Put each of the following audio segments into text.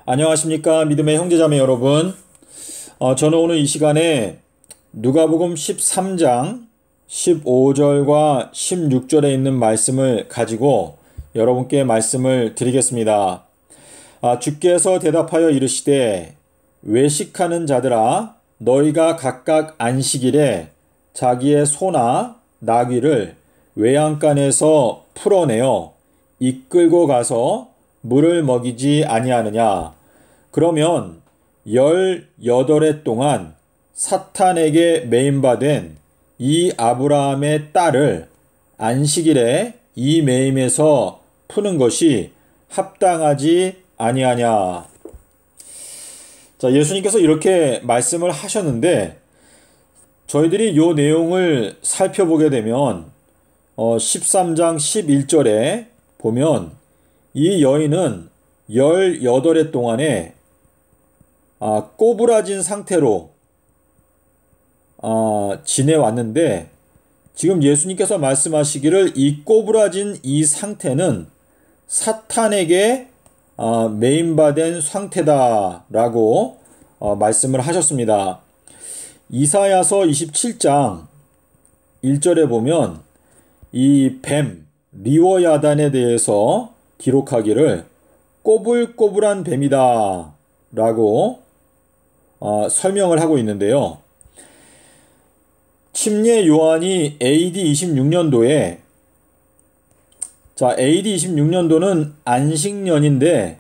안녕하십니까 믿음의 형제자매 여러분. 저는 오늘 이 시간에 누가복음 13장 15절과 16절에 있는 말씀을 가지고 여러분께 말씀을 드리겠습니다. 주께서 대답하여 이르시되 외식하는 자들아 너희가 각각 안식일에 자기의 소나 나귀를 외양간에서 풀어내어 이끌고 가서 물을 먹이지 아니하느냐. 그러면 18해 동안 사탄에게 매임받은 이 아브라함의 딸을 안식일에 이 매임에서 푸는 것이 합당하지 아니하냐. 자, 예수님께서 이렇게 말씀을 하셨는데 저희들이 이 내용을 살펴보게 되면 13장 11절에 보면 이 여인은 18해 동안에 꼬부라진 상태로 지내왔는데 지금 예수님께서 말씀하시기를 이 꼬부라진 이 상태는 사탄에게 매임받은 상태다라고 말씀을 하셨습니다. 이사야서 27장 1절에 보면 이 뱀 리워야단에 대해서 기록하기를 꼬불꼬불한 뱀이다 라고 설명을 하고 있는데요. 침례 요한이 AD 26년도에 AD 26년도는 안식년인데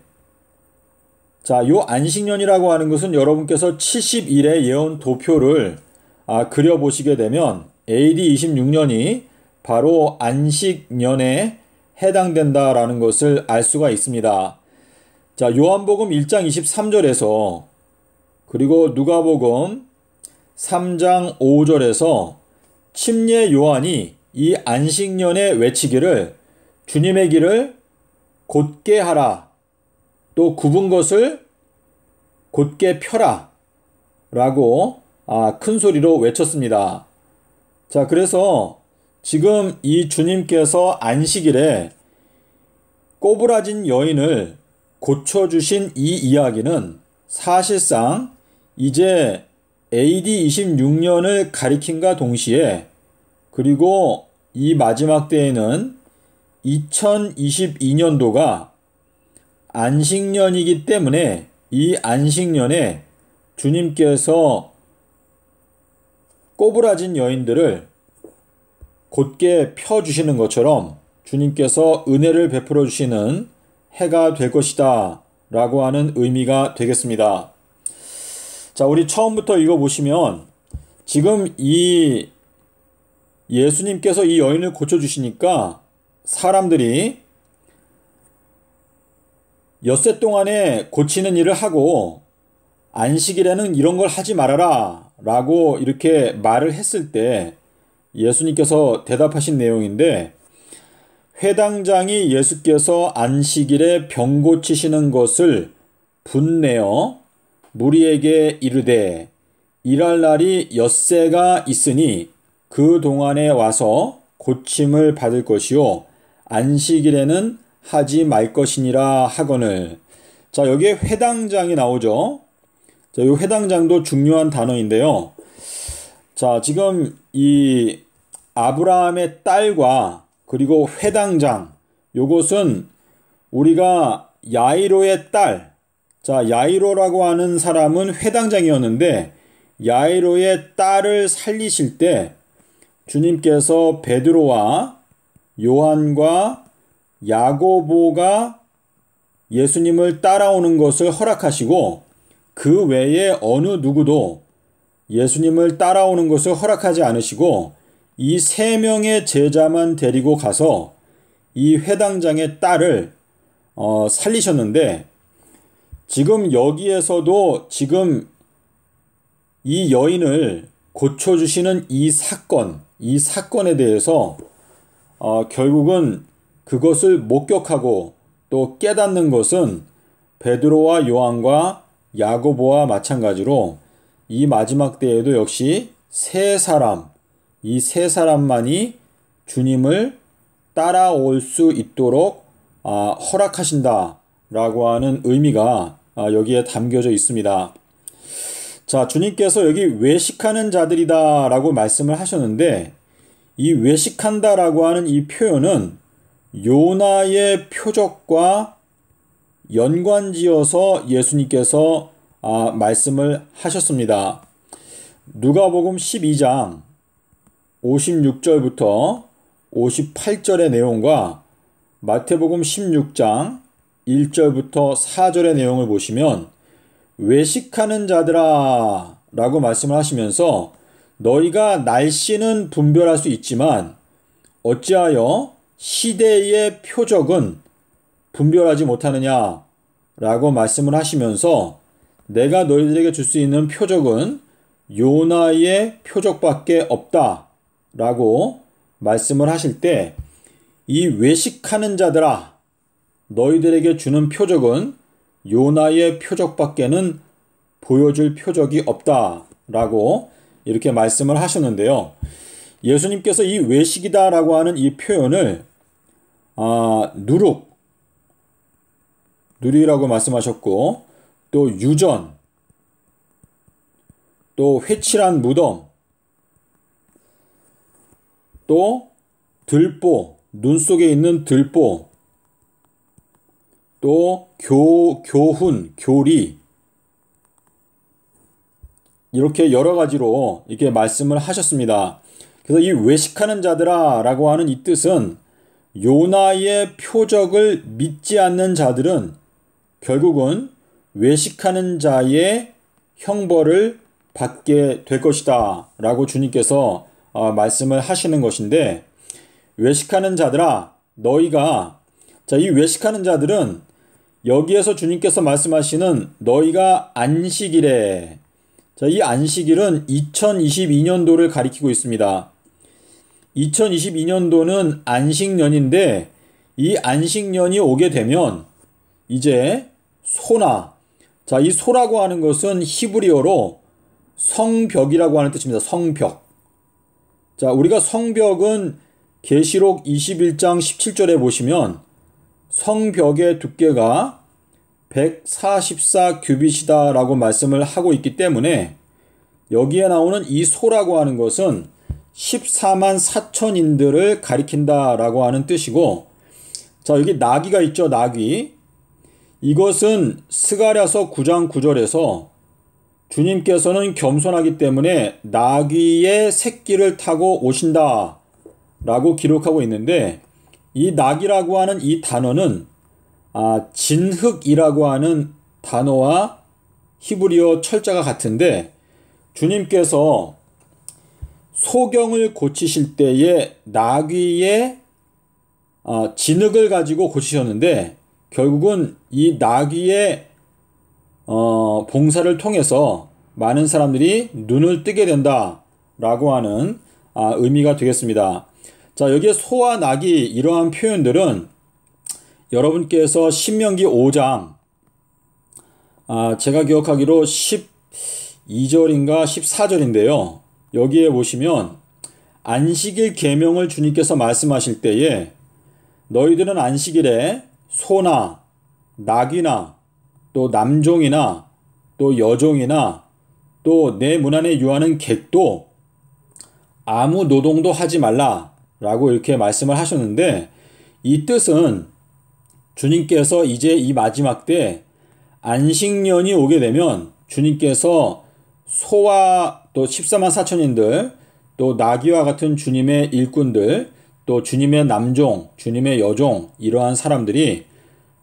요 안식년이라고 하는 것은 여러분께서 70일의 예언 도표를 그려보시게 되면 AD 26년이 바로 안식년에 해당된다라는 것을 알 수가 있습니다. 요한복음 1장 23절에서 그리고 누가복음 3장 5절에서 침례 요한이 이 안식년에 외치기를 주님의 길을 곧게 하라, 또 굽은 것을 곧게 펴라 라고 큰 소리로 외쳤습니다. 그래서 지금 이 주님께서 안식일에 꼬부라진 여인을 고쳐주신 이 이야기는 사실상 이제 AD 26년을 가리킨과 동시에 그리고 이 마지막 때에는 2022년도가 안식년이기 때문에 이 안식년에 주님께서 꼬부라진 여인들을 곧게 펴주시는 것처럼 주님께서 은혜를 베풀어 주시는 해가 될 것이다 라고 하는 의미가 되겠습니다. 우리 처음부터 읽어보시면 지금 이 예수님께서 이 여인을 고쳐주시니까 사람들이 엿새 동안에 고치는 일을 하고 안식일에는 이런 걸 하지 말아라 라고 이렇게 말을 했을 때 예수님께서 대답하신 내용인데, 회당장이 예수께서 안식일에 병 고치시는 것을 분내어 무리에게 이르되 일할 날이 엿새가 있으니 그 동안에 와서 고침을 받을 것이요 안식일에는 하지 말 것이니라 하거늘. 여기에 회당장이 나오죠. 이 회당장도 중요한 단어인데요. 지금 이 아브라함의 딸과 그리고 회당장, 요것은 우리가 야이로의 딸, 야이로라고 하는 사람은 회당장이었는데 야이로의 딸을 살리실 때 주님께서 베드로와 요한과 야고보가 예수님을 따라오는 것을 허락하시고 그 외에 어느 누구도 예수님을 따라오는 것을 허락하지 않으시고 이 3명의 제자만 데리고 가서 이 회당장의 딸을 살리셨는데, 지금 여기에서도 지금 이 여인을 고쳐주시는 이 사건에 대해서 결국은 그것을 목격하고 또 깨닫는 것은 베드로와 요한과 야고보와 마찬가지로 이 마지막 때에도 역시 이 세 사람만이 주님을 따라올 수 있도록 허락하신다라고 하는 의미가 여기에 담겨져 있습니다. 자, 주님께서 여기 외식하는 자들이다 라고 말씀을 하셨는데, 이 외식한다 라고 하는 이 표현은 요나의 표적과 연관지어서 예수님께서 말씀을 하셨습니다. 누가복음 12장 56절부터 58절의 내용과 마태복음 16장 1절부터 4절의 내용을 보시면 외식하는 자들아 라고 말씀을 하시면서 너희가 날씨는 분별할 수 있지만 어찌하여 시대의 표적은 분별하지 못하느냐 라고 말씀을 하시면서 내가 너희들에게 줄 수 있는 표적은 요나의 표적밖에 없다 라고 말씀을 하실 때 이 외식하는 자들아 너희들에게 주는 표적은 요나의 표적밖에는 보여줄 표적이 없다 라고 이렇게 말씀을 하셨는데요. 예수님께서 이 외식이다 라고 하는 이 표현을 누리라고 말씀하셨고, 또 유전, 또 회칠한 무덤, 또 들보, 눈 속에 있는 들보, 또 교훈, 교리, 이렇게 여러 가지로 이렇게 말씀을 하셨습니다. 그래서 이 외식하는 자들아 라고 하는 이 뜻은 요나의 표적을 믿지 않는 자들은 결국은 외식하는 자의 형벌을 받게 될 것이다 라고 주님께서 말씀을 하시는 것인데, 외식하는 자들아 너희가, 자, 이 외식하는 자들은 여기에서 주님께서 말씀하시는 너희가 안식일에, 자, 이 안식일은 2022년도를 가리키고 있습니다. 2022년도는 안식년인데 이 안식년이 오게 되면 이제 소나, 자, 이 소라고 하는 것은 히브리어로 성벽이라고 하는 뜻입니다. 성벽. 자, 우리가 성벽은 계시록 21장 17절에 보시면 성벽의 두께가 144 규빗이다 라고 말씀을 하고 있기 때문에 여기에 나오는 이 소라고 하는 것은 14만 4천인들을 가리킨다 라고 하는 뜻이고, 자, 여기 나귀가 있죠. 나귀. 이것은 스가랴서 9장 9절에서 주님께서는 겸손하기 때문에 나귀의 새끼를 타고 오신다 라고 기록하고 있는데, 이 나귀라고 하는 이 단어는 진흙이라고 하는 단어와 히브리어 철자가 같은데, 주님께서 소경을 고치실 때에 나귀의 진흙을 가지고 고치셨는데 결국은 이 나귀의 봉사를 통해서 많은 사람들이 눈을 뜨게 된다라고 하는 의미가 되겠습니다. 자, 여기에 소와 나귀 이러한 표현들은 여러분께서 신명기 5장 제가 기억하기로 12절인가 14절인데요. 여기에 보시면 안식일 계명을 주님께서 말씀하실 때에 너희들은 안식일에 소나 나귀나 또 남종이나 또 여종이나 또 내 문 안에 유하는 객도 아무 노동도 하지 말라 라고 이렇게 말씀을 하셨는데, 이 뜻은 주님께서 이제 이 마지막 때 안식년이 오게 되면 주님께서 소와 또 14만 4천인들, 또 나귀와 같은 주님의 일꾼들, 또 주님의 남종, 주님의 여종, 이러한 사람들이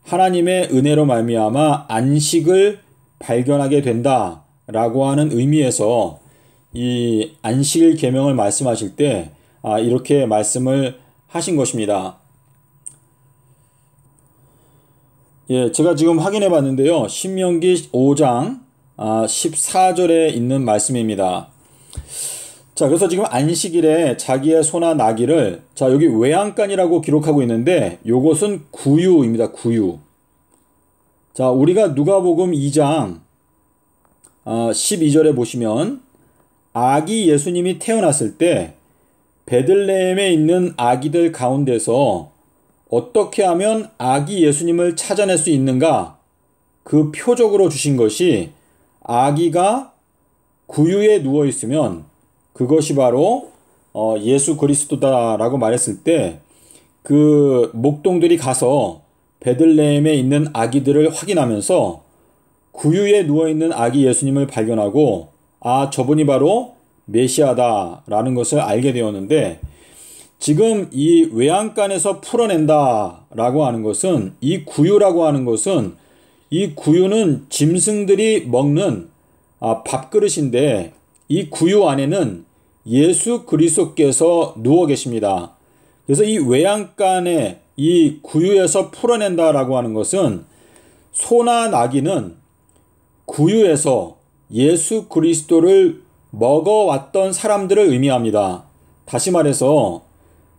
하나님의 은혜로 말미암아 안식을 발견하게 된다라고 하는 의미에서 이 안식일 계명을 말씀하실 때 이렇게 말씀을 하신 것입니다. 예, 제가 지금 확인해 봤는데요. 신명기 5장 14절에 있는 말씀입니다. 자, 그래서 지금 안식일에 자기의 소나 나귀를, 자, 여기 외양간이라고 기록하고 있는데 요것은 구유입니다. 구유. 자, 우리가 누가복음 2장 12절에 보시면 아기 예수님이 태어났을 때 베들레헴에 있는 아기들 가운데서 어떻게 하면 아기 예수님을 찾아낼 수 있는가 그 표적으로 주신 것이 아기가 구유에 누워 있으면 그것이 바로 예수 그리스도다라고 말했을 때 그 목동들이 가서 베들레헴에 있는 아기들을 확인하면서 구유에 누워 있는 아기 예수님을 발견하고 아, 저분이 바로 메시아다라는 것을 알게 되었는데, 지금 이 외양간에서 풀어낸다라고 하는 것은, 이 구유라고 하는 것은, 이 구유는 짐승들이 먹는 밥그릇인데 이 구유 안에는 예수 그리스도께서 누워 계십니다. 그래서 이 외양간에 이 구유에서 풀어낸다라고 하는 것은 소나 나귀는 구유에서 예수 그리스도를 먹어왔던 사람들을 의미합니다. 다시 말해서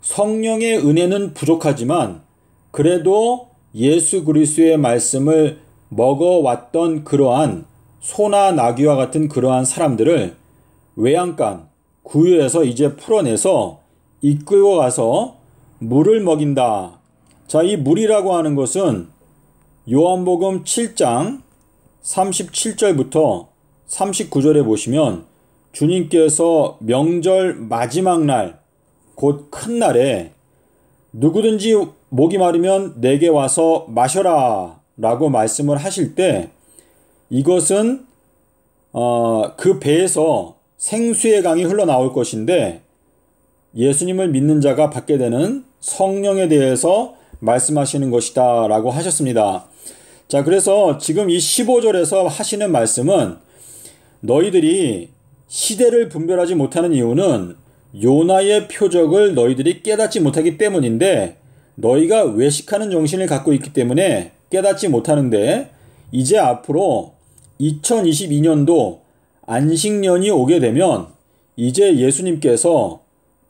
성령의 은혜는 부족하지만 그래도 예수 그리스도의 말씀을 먹어왔던 그러한 소나 나귀와 같은 그러한 사람들을 외양간, 구유에서 이제 풀어내서 이끌고 가서 물을 먹인다. 자, 이 물이라고 하는 것은 요한복음 7장 37절부터 39절에 보시면 주님께서 명절 마지막 날, 곧 큰 날에 누구든지 목이 마르면 내게 와서 마셔라 라고 말씀을 하실 때 이것은 그 배에서 생수의 강이 흘러나올 것인데 예수님을 믿는 자가 받게 되는 성령에 대해서 말씀하시는 것이다 라고 하셨습니다. 자, 그래서 지금 이 15절에서 하시는 말씀은 너희들이 시대를 분별하지 못하는 이유는 요나의 표적을 너희들이 깨닫지 못하기 때문인데 너희가 외식하는 정신을 갖고 있기 때문에 깨닫지 못하는데 이제 앞으로 2022년도 안식년이 오게 되면 이제 예수님께서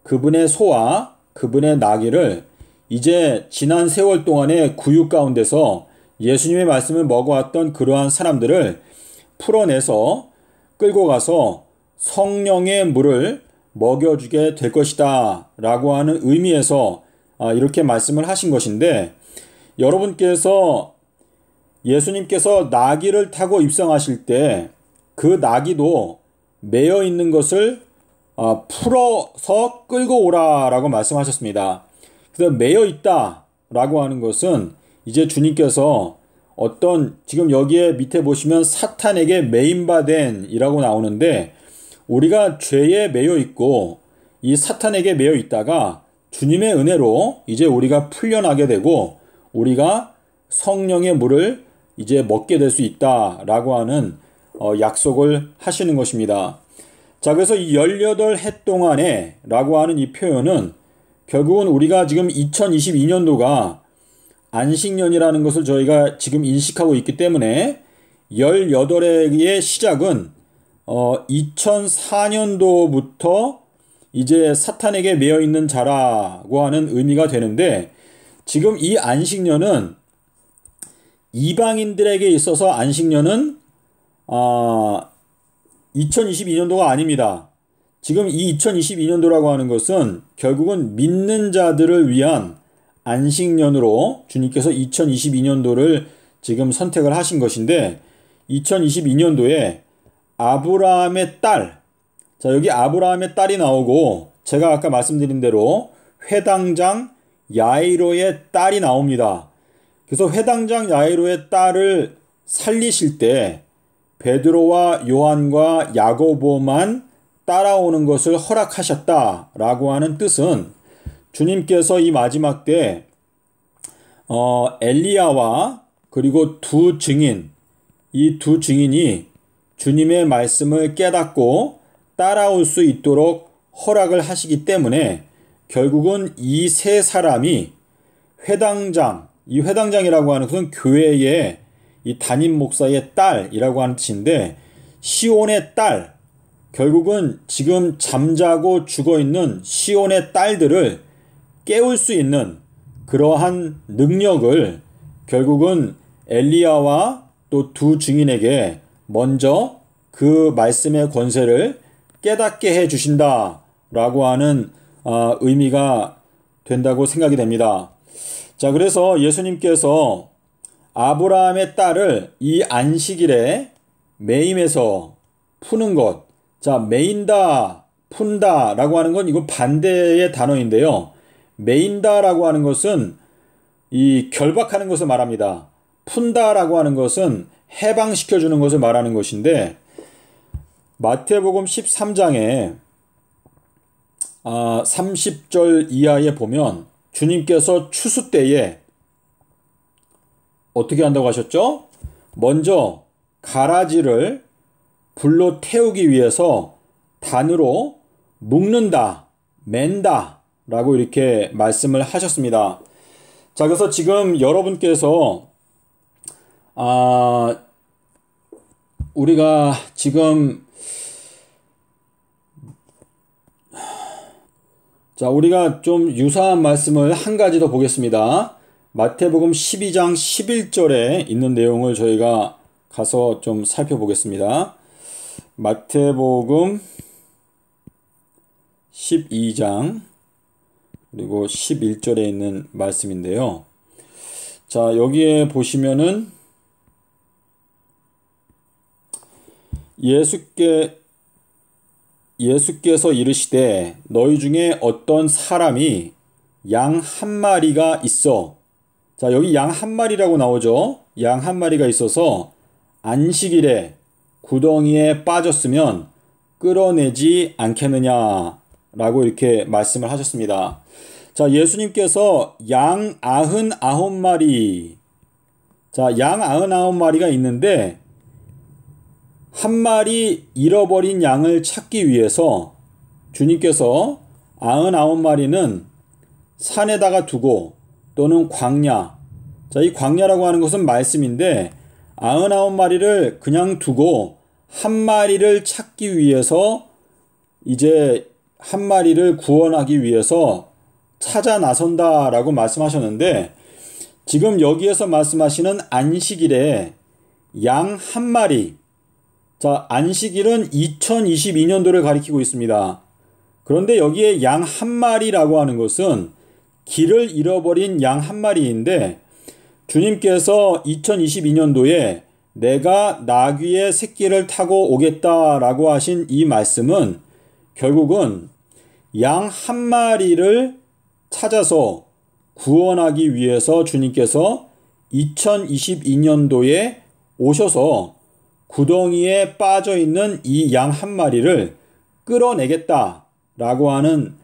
그분의 소와 그분의 나귀를 이제 지난 세월 동안의 구유 가운데서 예수님의 말씀을 먹어왔던 그러한 사람들을 풀어내서 끌고 가서 성령의 물을 먹여주게 될 것이다 라고 하는 의미에서 이렇게 말씀을 하신 것인데, 여러분께서 예수님께서 나귀를 타고 입성하실 때 그 나귀도 매여 있는 것을 풀어서 끌고 오라 라고 말씀하셨습니다. 그래서 매여 있다 라고 하는 것은 이제 주님께서 어떤, 지금 여기에 밑에 보시면 사탄에게 매인바된 이라고 나오는데 우리가 죄에 매여 있고 이 사탄에게 매여 있다가 주님의 은혜로 이제 우리가 풀려나게 되고 우리가 성령의 물을 이제 먹게 될 수 있다라고 하는 약속을 하시는 것입니다. 자, 그래서 이 18해 동안에 라고 하는 이 표현은 결국은 우리가 지금 2022년도가 안식년이라는 것을 저희가 지금 인식하고 있기 때문에 18해의 시작은 2004년도부터 이제 사탄에게 매여 있는 자라고 하는 의미가 되는데, 지금 이 안식년은 이방인들에게 있어서 안식년은 2022년도가 아닙니다. 지금 이 2022년도라고 하는 것은 결국은 믿는 자들을 위한 안식년으로 주님께서 2022년도를 지금 선택을 하신 것인데, 2022년도에 아브라함의 딸, 자, 여기 아브라함의 딸이 나오고 제가 아까 말씀드린 대로 회당장 야이로의 딸이 나옵니다. 그래서 회당장 야이로의 딸을 살리실 때 베드로와 요한과 야고보만 따라오는 것을 허락하셨다라고 하는 뜻은 주님께서 이 마지막 때 엘리야와 그리고 두 증인, 이 두 증인이 주님의 말씀을 깨닫고 따라올 수 있도록 허락을 하시기 때문에 결국은 이 세 사람이 회당장, 이 회당장이라고 하는 것은 교회의 이 담임 목사의 딸이라고 하는 뜻인데, 시온의 딸, 결국은 지금 잠자고 죽어있는 시온의 딸들을 깨울 수 있는 그러한 능력을 결국은 엘리야와 또 두 증인에게 먼저 그 말씀의 권세를 깨닫게 해 주신다라고 하는 의미가 된다고 생각이 됩니다. 자, 그래서 예수님께서 아브라함의 딸을 이 안식일에 매임해서 푸는 것. 자, 매인다, 푼다 라고 하는 건 이거 반대의 단어인데요. 매인다 라고 하는 것은 이 결박하는 것을 말합니다. 푼다 라고 하는 것은 해방시켜주는 것을 말하는 것인데, 마태복음 13장에 30절 이하에 보면 주님께서 추수 때에 어떻게 한다고 하셨죠? 먼저 가라지를 불로 태우기 위해서 단으로 묶는다, 맨다 라고 이렇게 말씀을 하셨습니다. 자, 그래서 지금 여러분께서 우리가 지금 우리가 좀 유사한 말씀을 한 가지 더 보겠습니다. 마태복음 12장 11절에 있는 내용을 저희가 가서 좀 살펴보겠습니다. 마태복음 12장 그리고 11절에 있는 말씀인데요. 자, 여기에 보시면은 예수께서 이르시되 너희 중에 어떤 사람이 양 한 마리가 있어. 자, 여기 양 한 마리라고 나오죠. 양 한 마리가 있어서 안식일에 구덩이에 빠졌으면 끌어내지 않겠느냐 라고 이렇게 말씀을 하셨습니다. 자, 예수님께서 양 99마리, 자, 양 99마리가 있는데 한 마리 잃어버린 양을 찾기 위해서 주님께서 99마리는 산에다가 두고 또는 광야, 자, 이 광야라고 하는 것은 말씀인데 99마리를 그냥 두고 한 마리를 찾기 위해서 이제 한 마리를 구원하기 위해서 찾아 나선다라고 말씀하셨는데, 지금 여기에서 말씀하시는 안식일에 양 한 마리, 자, 안식일은 2022년도를 가리키고 있습니다. 그런데 여기에 양 한 마리라고 하는 것은 길을 잃어버린 양 한 마리인데, 주님께서 2022년도에 내가 나귀의 새끼를 타고 오겠다라고 하신 이 말씀은 결국은 양 한 마리를 찾아서 구원하기 위해서 주님께서 2022년도에 오셔서 구덩이에 빠져있는 이 양 한 마리를 끌어내겠다라고 하는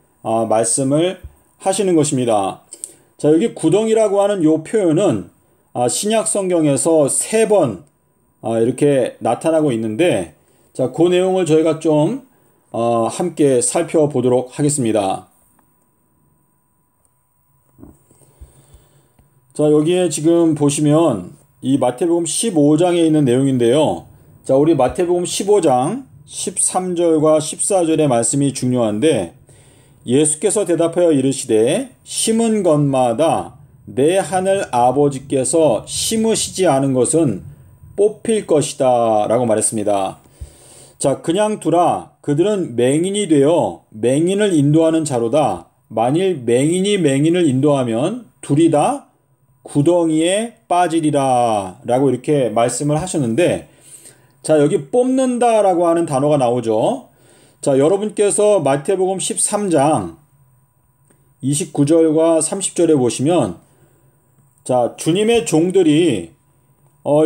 말씀을 하시는 것입니다. 자, 여기 구덩이라고 하는 이 표현은 신약 성경에서 3번 이렇게 나타나고 있는데, 자, 그 내용을 저희가 좀 함께 살펴보도록 하겠습니다. 자, 여기에 지금 보시면 이 마태복음 15장에 있는 내용인데요. 자, 우리 마태복음 15장 13절과 14절의 말씀이 중요한데, 예수께서 대답하여 이르시되 심은 것마다 내 하늘 아버지께서 심으시지 않은 것은 뽑힐 것이다 라고 말했습니다. 자, 그냥 두라. 그들은 맹인이 되어 맹인을 인도하는 자로다. 만일 맹인이 맹인을 인도하면 둘이 다 구덩이에 빠지리라 라고 이렇게 말씀을 하셨는데, 자, 여기 뽑는다 라고 하는 단어가 나오죠. 자, 여러분께서 마태복음 13장 29절과 30절에 보시면, 자, 주님의 종들이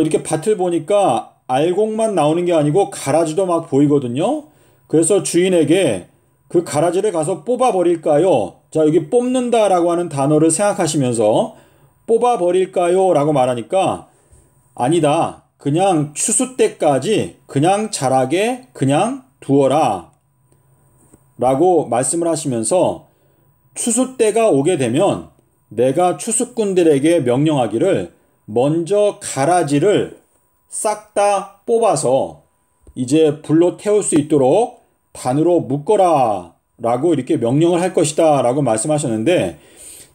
이렇게 밭을 보니까 알곡만 나오는 게 아니고 가라지도 막 보이거든요. 그래서 주인에게 그 가라지를 가서 뽑아버릴까요? 자, 여기 뽑는다 라고 하는 단어를 생각하시면서 뽑아버릴까요? 라고 말하니까 아니다. 그냥 추수 때까지 그냥 자라게 그냥 두어라 라고 말씀을 하시면서, 추수 때가 오게 되면 내가 추수꾼들에게 명령하기를 먼저 가라지를 싹 다 뽑아서 이제 불로 태울 수 있도록 단으로 묶어라 라고 이렇게 명령을 할 것이다 라고 말씀하셨는데,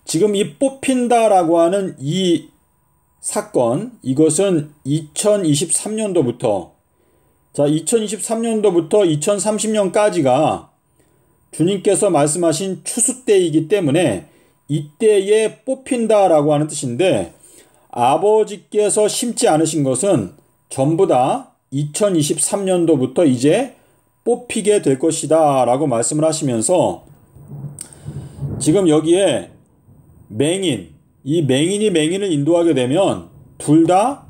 지금 이 뽑힌다라고 하는 이 사건, 이것은 2023년도부터 2030년까지가 주님께서 말씀하신 추수 때이기 때문에 이때에 뽑힌다라고 하는 뜻인데, 아버지께서 심지 않으신 것은 전부 다 2023년도부터 이제 뽑히게 될 것이다 라고 말씀을 하시면서 지금 여기에 맹인, 이 맹인이 맹인을 인도하게 되면 둘 다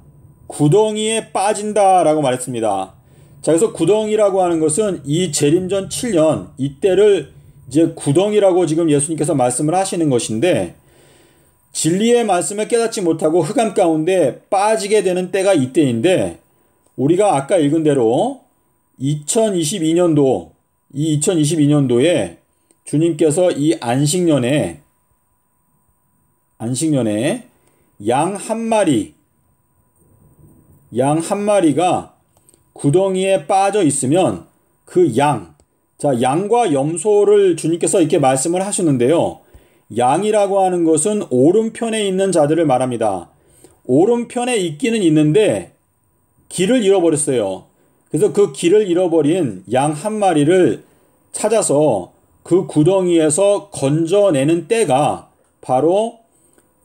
구덩이에 빠진다 라고 말했습니다. 자, 그래서 구덩이라고 하는 것은 이 재림전 7년 이때를 이제 구덩이라고 지금 예수님께서 말씀을 하시는 것인데, 진리의 말씀을 깨닫지 못하고 흑암 가운데 빠지게 되는 때가 이때인데, 우리가 아까 읽은 대로 2022년도, 이 2022년도에 주님께서 이 안식년에 양 한 마리가 구덩이에 빠져 있으면 그 자, 양과 염소를 주님께서 이렇게 말씀을 하셨는데요. 양이라고 하는 것은 오른편에 있는 자들을 말합니다. 오른편에 있기는 있는데 길을 잃어버렸어요. 그래서 그 길을 잃어버린 양 한 마리를 찾아서 그 구덩이에서 건져내는 때가 바로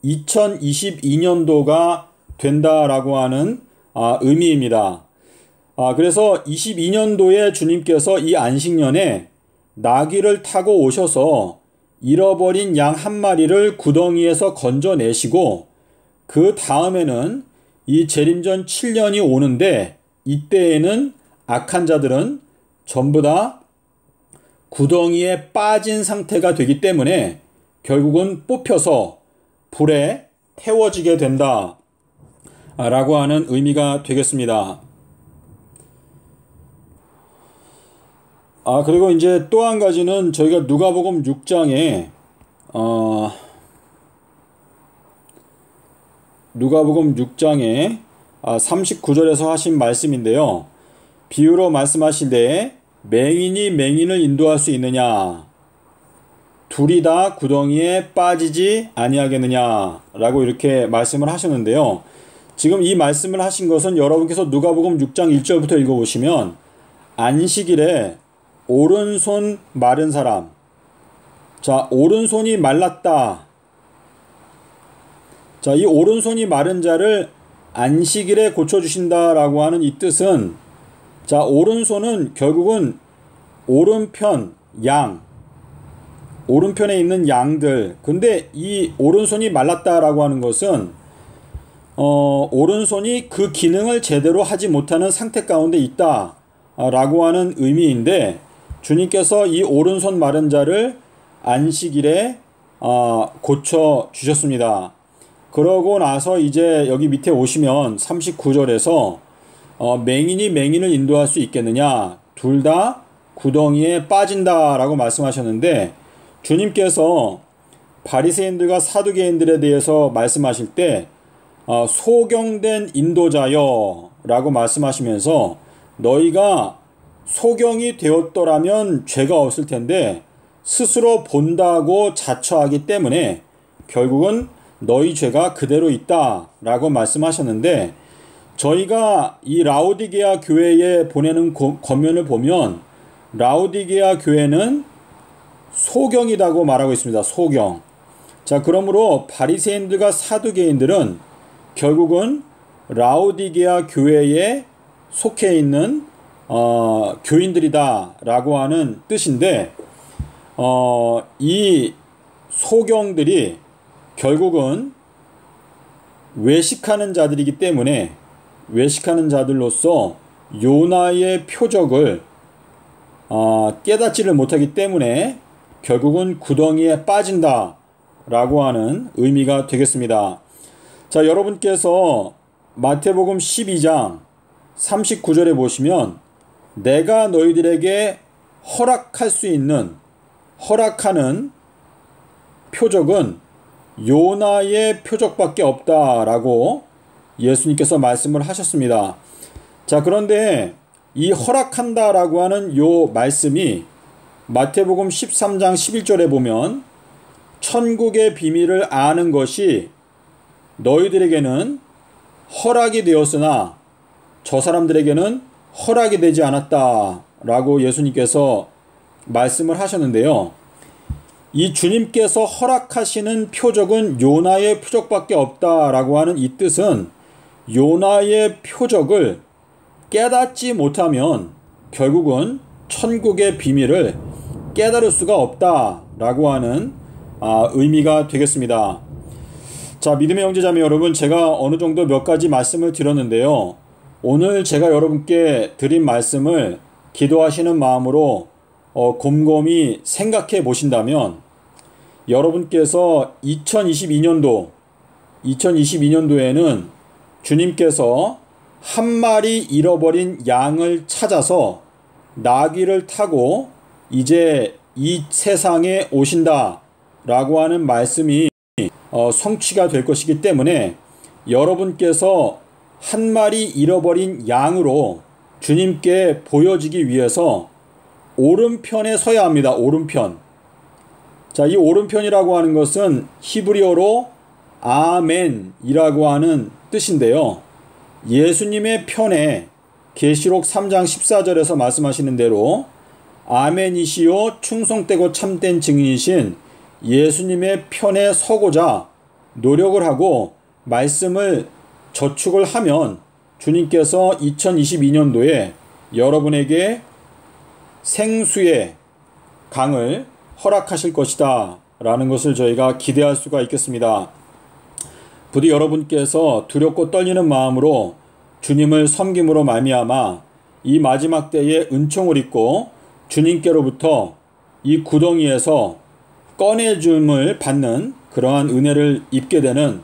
2022년도가 된다라고 하는 의미입니다. 그래서 22년도에 주님께서 이 안식년에 나귀를 타고 오셔서 잃어버린 양 한 마리를 구덩이에서 건져내시고, 그 다음에는 이 재림전 7년이 오는데, 이때에는 악한 자들은 전부 다 구덩이에 빠진 상태가 되기 때문에 결국은 뽑혀서 불에 태워지게 된다 라고 하는 의미가 되겠습니다. 그리고 이제 또 한 가지는 저희가 누가복음 6장에 39절에서 하신 말씀인데요. 비유로 말씀하시되 맹인이 맹인을 인도할 수 있느냐? 둘이 다 구덩이에 빠지지 아니하겠느냐? 라고 이렇게 말씀을 하셨는데요. 지금 이 말씀을 하신 것은 여러분께서 누가복음 6장 1절부터 읽어보시면 안식일에 오른손 마른 사람, 자, 오른손이 말랐다. 자, 이 오른손이 마른 자를 안식일에 고쳐주신다라고 하는 이 뜻은, 자, 오른손은 결국은 오른편에 있는 양들. 근데 이 오른손이 말랐다라고 하는 것은 오른손이 그 기능을 제대로 하지 못하는 상태 가운데 있다 라고 하는 의미인데, 주님께서 이 오른손 마른 자를 안식일에 고쳐 주셨습니다. 그러고 나서 이제 여기 밑에 오시면 39절에서 맹인이 맹인을 인도할 수 있겠느냐? 둘 다 구덩이에 빠진다 라고 말씀하셨는데, 주님께서 바리새인들과 사두개인들에 대해서 말씀하실 때 소경된 인도자여 라고 말씀하시면서, 너희가 소경이 되었더라면 죄가 없을 텐데 스스로 본다고 자처하기 때문에 결국은 너희 죄가 그대로 있다 라고 말씀하셨는데, 저희가 이 라오디게아 교회에 보내는 권면을 보면 라오디게아 교회는 소경이라고 말하고 있습니다. 소경. 자, 그러므로 바리새인들과 사두개인들은 결국은 라오디게아 교회에 속해 있는 교인들이다 라고 하는 뜻인데, 이 소경들이 결국은 외식하는 자들이기 때문에, 외식하는 자들로서 요나의 표적을 깨닫지를 못하기 때문에 결국은 구덩이에 빠진다 라고 하는 의미가 되겠습니다. 자, 여러분께서 마태복음 12장 39절에 보시면 내가 너희들에게 허락하는 표적은 요나의 표적밖에 없다라고 예수님께서 말씀을 하셨습니다. 자, 그런데 이 허락한다라고 하는 요 말씀이 마태복음 13장 11절에 보면 천국의 비밀을 아는 것이 너희들에게는 허락이 되었으나 저 사람들에게는 허락이 되지 않았다 라고 예수님께서 말씀을 하셨는데요. 이 주님께서 허락하시는 표적은 요나의 표적밖에 없다라고 하는 이 뜻은 요나의 표적을 깨닫지 못하면 결국은 천국의 비밀을 깨달을 수가 없다라고 하는 의미가 되겠습니다. 자, 믿음의 형제자매 여러분, 제가 어느 정도 몇 가지 말씀을 드렸는데요. 오늘 제가 여러분께 드린 말씀을 기도하시는 마음으로 곰곰이 생각해 보신다면 여러분께서 2022년도에는 주님께서 한 마리 잃어버린 양을 찾아서 나귀를 타고 이제 이 세상에 오신다 라고 하는 말씀이 성취가 될 것이기 때문에 여러분께서 한 마리 잃어버린 양으로 주님께 보여지기 위해서 오른편에 서야 합니다. 오른편. 자, 이 오른편이라고 하는 것은 히브리어로 아멘이라고 하는 뜻인데요. 예수님의 편에 계시록 3장 14절에서 말씀하시는 대로 아멘이시요 충성되고 참된 증인이신 예수님의 편에 서고자 노력을 하고 말씀을 저축을 하면 주님께서 2022년도에 여러분에게 생수의 강을 허락하실 것이다 라는 것을 저희가 기대할 수가 있겠습니다. 부디 여러분께서 두렵고 떨리는 마음으로 주님을 섬김으로 말미암아 이 마지막 때에 은총을 입고 주님께로부터 이 구덩이에서 꺼내줌을 받는 그러한 은혜를 입게 되는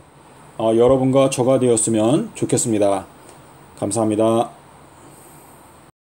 여러분과 저가 되었으면 좋겠습니다. 감사합니다.